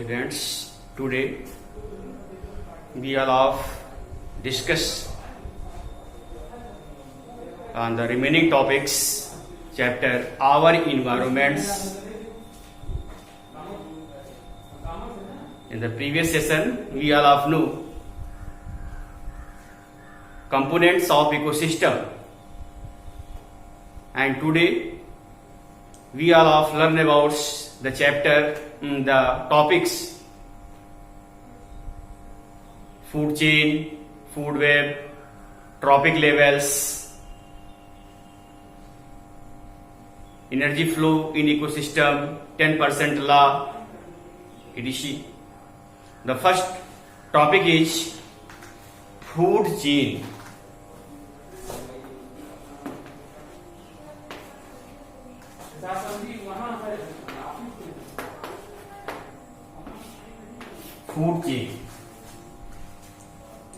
students, today we all of discuss on the remaining topics chapter our environments. In the previous session we all of knew components of ecosystem, and today we all of learn about the chapter, the topics food chain, food web, trophic levels, energy flow in ecosystem, 10% law, etc. The first topic is food chain. Food chain.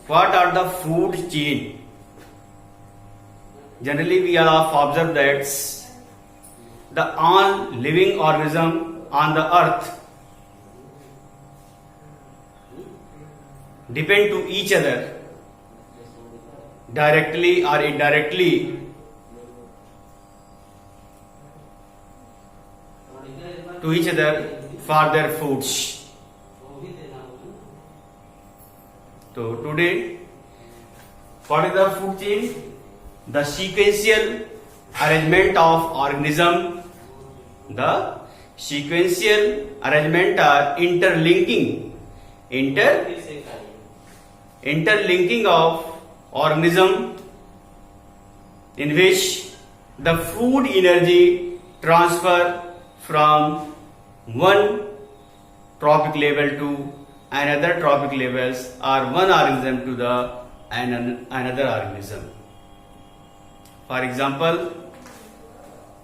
What are the food chain? Generally, we have observed that the all living organism on the earth depend to each other directly or indirectly to each other for their foods. So today, what is the food chain? The sequential arrangement of organism. The sequential arrangement or interlinking of organism in which the food energy transfer from one trophic level to another trophic levels, or one organism to the another organism. For example,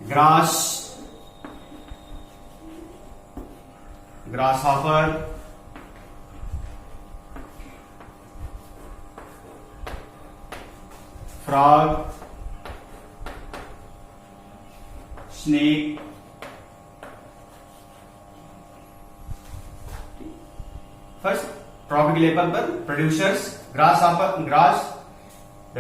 grasshopper, frog, snake, first trophic level producers. The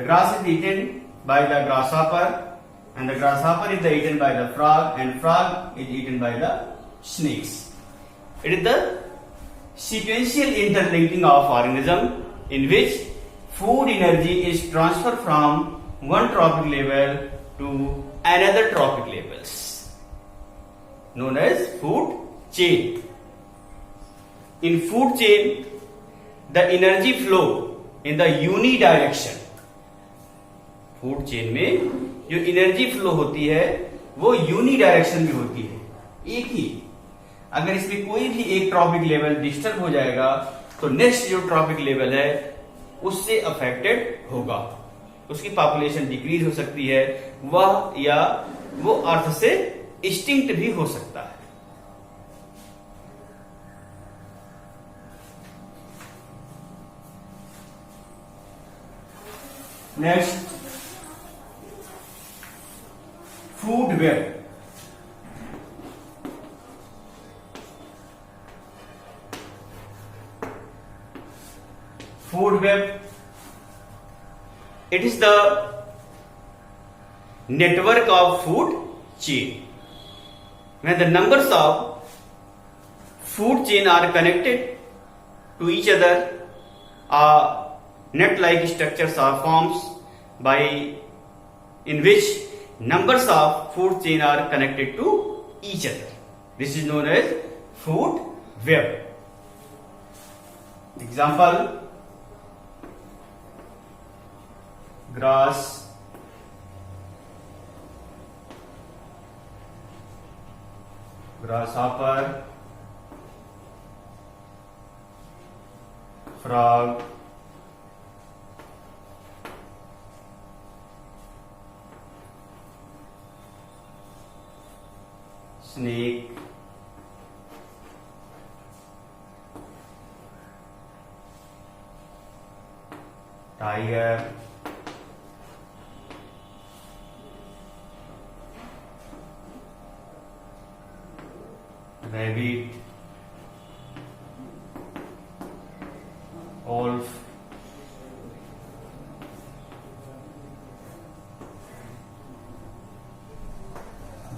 grass is eaten by the grasshopper, and the grasshopper is eaten by the frog, and frog is eaten by the snakes. It is the sequential interlinking of organism in which food energy is transferred from one trophic level to another trophic levels, known as food chain. In food chain, the energy flow in the unidirection. Food chain में जो energy flow होती है वो यूनिडायरेक्शन में होती है, एक ही। अगर इसमें कोई भी एक ट्रॉपिक लेवल डिस्टर्ब हो जाएगा तो नेक्स्ट जो ट्रॉपिक लेवल है उससे अफेक्टेड होगा, उसकी पॉपुलेशन डिक्रीज हो सकती है, वह या वो अर्थ से एक्सटिंक्ट भी हो सकता है। Next, food web. Food web, it is the network of food chain. When the numbers of food chain are connected to each other, net-like structures are formed by in which numbers of food chain are connected to each other. This is known as food web. Example, grass, grasshopper, frog, snake, tiger, rabbit,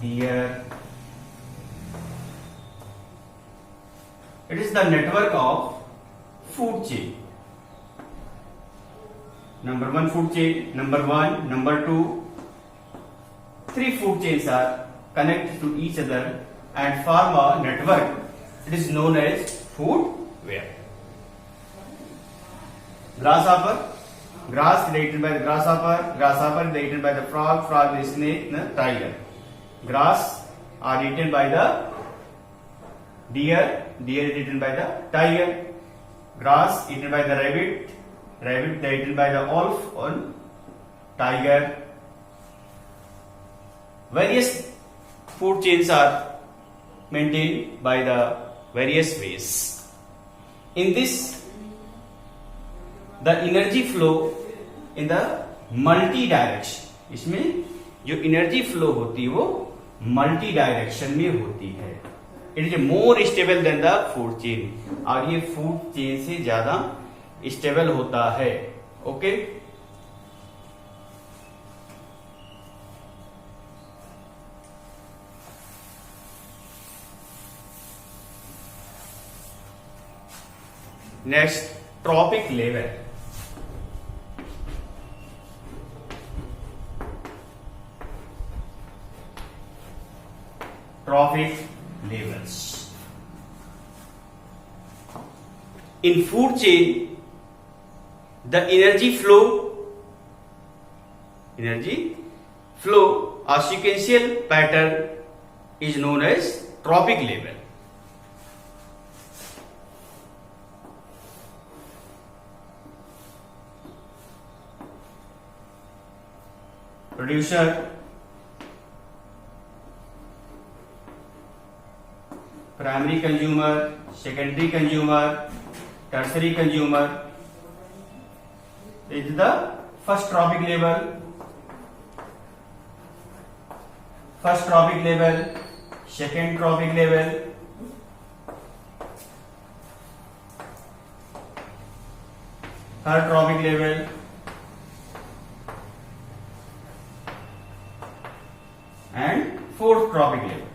deer. It is the network of food chain. Number one food chain, number one, number two, three food chains are connected to each other and form a network. It is known as food web. Grasshopper. Grass is eaten by the grasshopper. Grasshopper is eaten by the frog. Frog, the snake, the tiger. Grass are eaten by the deer. Deer is eaten by the tiger. Grass eaten by the rabbit. Rabbit is eaten by the wolf or tiger. Various food chains are maintained by the various ways. In this, the energy flow in the multi direction, इसमें जो energy flow होती है वो multi direction में होती है. It is more stable then the food chain, और ये फूड चेन से ज्यादा स्टेबल होता है. Okay, next trophic level. Trophic levels. In food chain, the energy flow, a sequential pattern is known as trophic level. Producer, primary consumer, secondary consumer, tertiary consumer. This is the first trophic level. First trophic level, second trophic level, third trophic level, and fourth trophic level.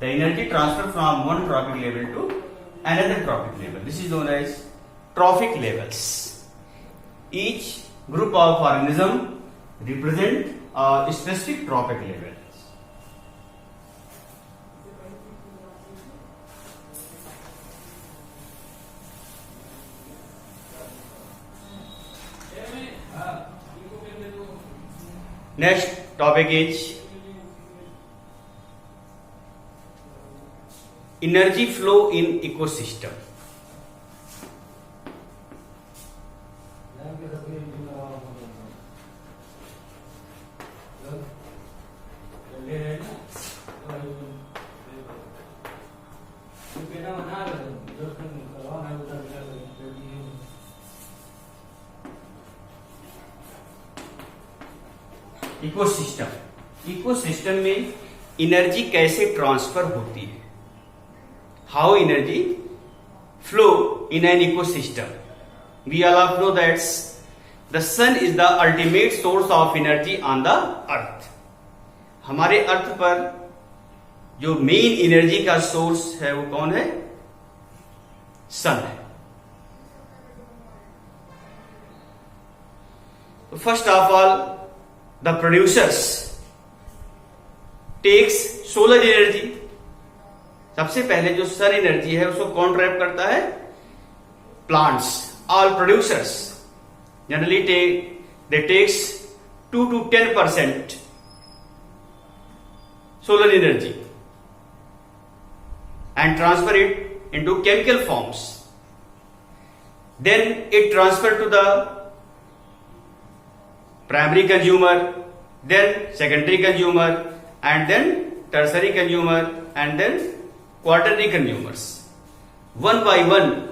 The energy transfer from one trophic level to another trophic level. This is known as trophic levels. Each group of organism represent a specific trophic level. Next topic is energy flow in ecosystem. Ecosystem में energy कैसे transfer होती है? How energy flow in an ecosystem? We all know that the sun is the ultimate source of energy on the earth. हमारे अर्थ पर जो main energy का source है वो कौन है? सन है. First of all, the producers takes solar energy. सबसे पहले जो सन एनर्जी है उसको कौन ट्रैप करता है? Plants. All producers generally they takes 2 to 10% solar energy and transfer it into chemical forms. Then it transfer to the primary consumer, then secondary consumer, and then tertiary consumer, and then quaternary consumers. One by one,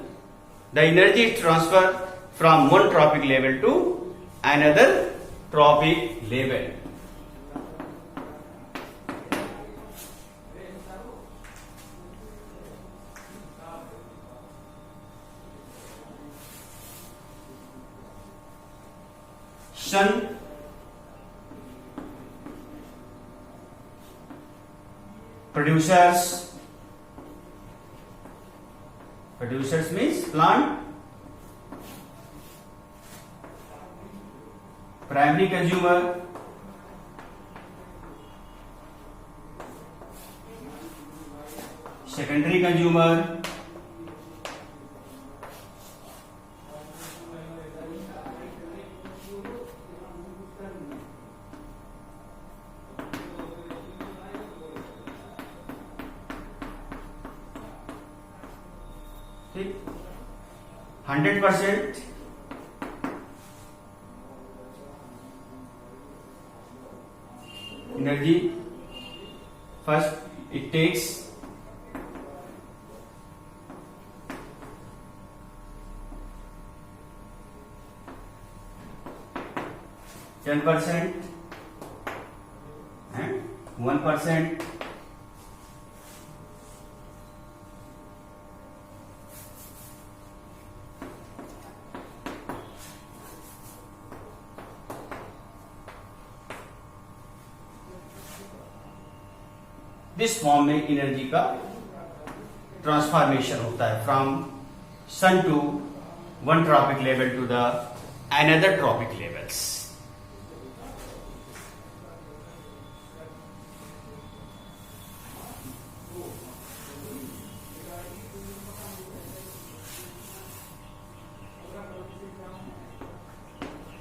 the energy is transferred from one trophic level to another trophic level. production, producers means plant, primary consumer, secondary consumer, ठीक, 100% energy. First it takes 10% and 1%. This form में energy का transformation होता है from sun to one trophic level to the another trophic levels.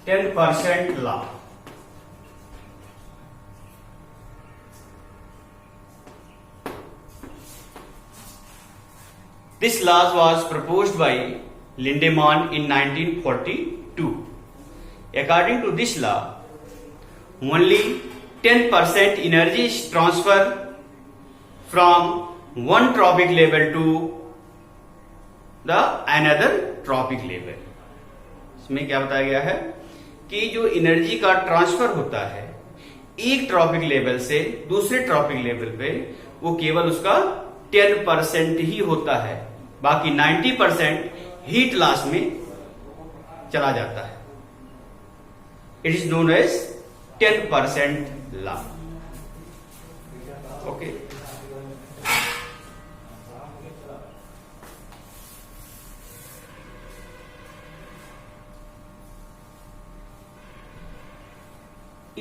%% law. This law was proposed by Lindemann in 1942. According to this law, only 10% energy is transferred from one tropic level to the another tropic level. इसमें क्या बताया गया है कि जो energy का transfer होता है एक ट्रॉपिक लेवल से दूसरे ट्रॉपिक लेवल पे, वो केवल उसका 10% ही होता है, बाकी 90% हीट लॉस में चला जाता है. It is known as 10% law. Okay,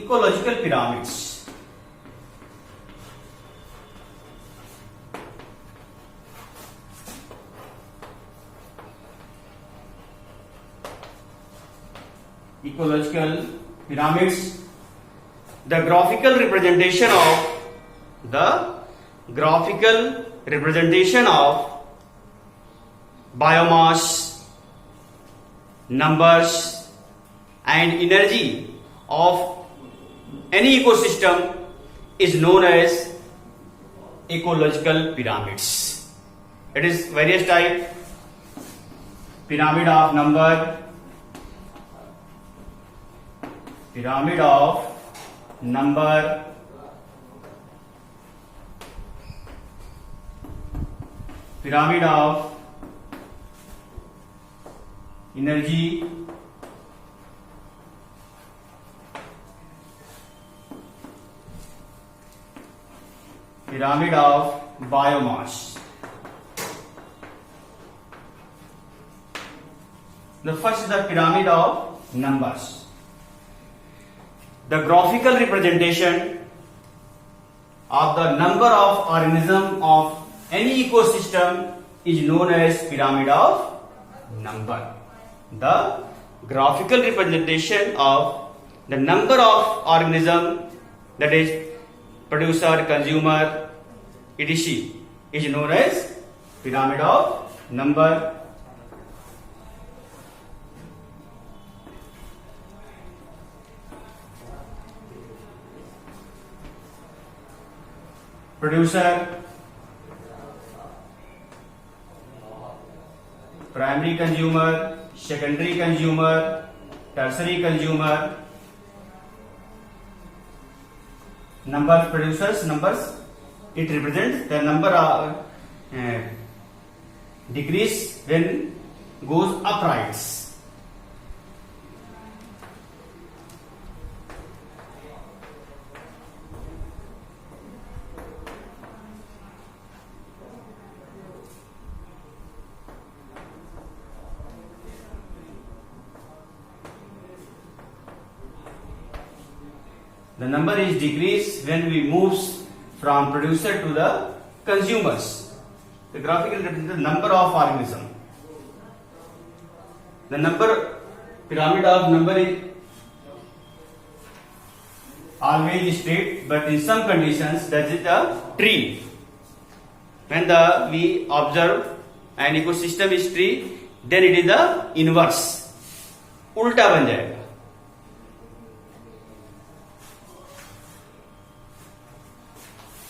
ecological pyramids. Ecological pyramids, the graphical representation of biomass, numbers and energy of any ecosystem is known as ecological pyramids. It is various type: pyramid of number, pyramid of number, pyramid of energy, pyramid of biomass. The first is the pyramid of numbers. The graphical representation of the number of organisms of any ecosystem is known as pyramid of number. The graphical representation of the number of organisms, that is producer, consumer, etc., is known as pyramid of number. Producer, primary consumer, secondary consumer, tertiary consumer. Number of producers, numbers, it represents the number of decrease when goes uprights. The number is decreased when we moves from producer to the consumers. The graphical represents the number of organism. The number pyramid of number is always straight, but in some conditions that is a tree. When we observe an ecosystem is tree, then it is the inverse. उल्टा बन जाएगा.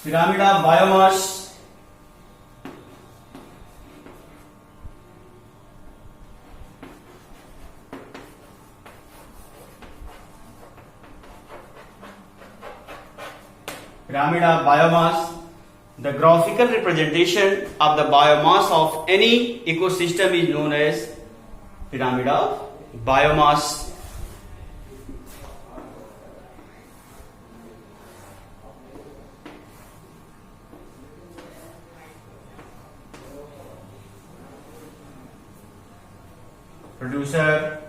Pyramid of biomass. Pyramid of biomass. The graphical representation of the biomass of any ecosystem is known as pyramid of biomass. Producer,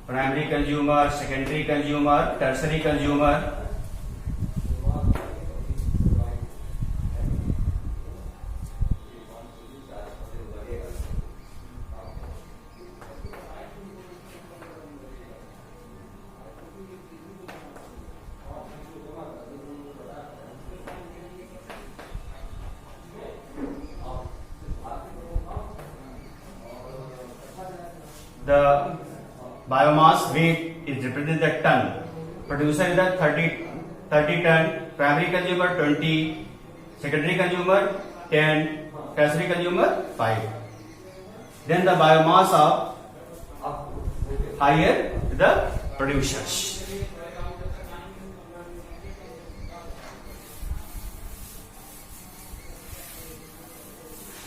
primary consumer, secondary consumer, tertiary consumer. The biomass weight is represented the ton. Producer is the 30 ton, primary consumer 20, secondary consumer 10, tertiary consumer 5. Then the biomass of higher the producers.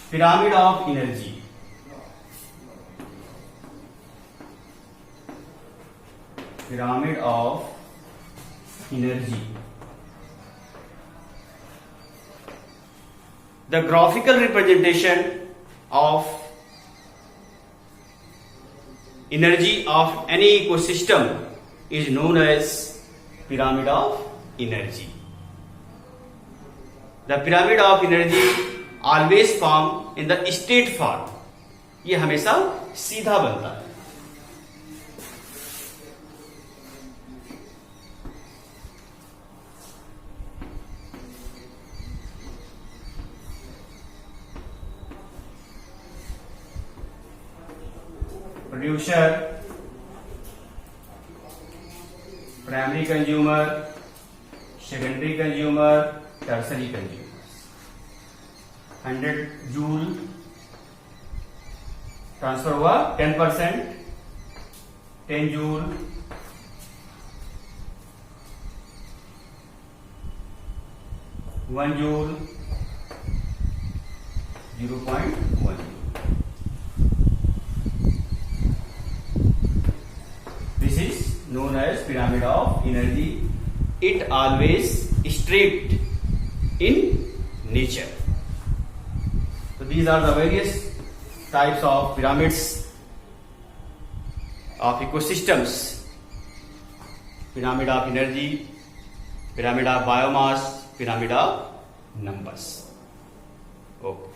Pyramid of energy. Pyramid of energy. The graphical representation of energy of any ecosystem is known as pyramid of energy. The pyramid of energy always form in the straight form. ये हमेशा सीधा बनता है. Producer, primary consumer, secondary consumer, tertiary consumer. 100 joule transfer हुआ 10%, 10 joule, 1 joule, 0.1. This is known as pyramid of energy. It always straight in nature. So these are the various types of pyramids of ecosystems. Pyramid of energy, pyramid of biomass, pyramid of numbers. Okay.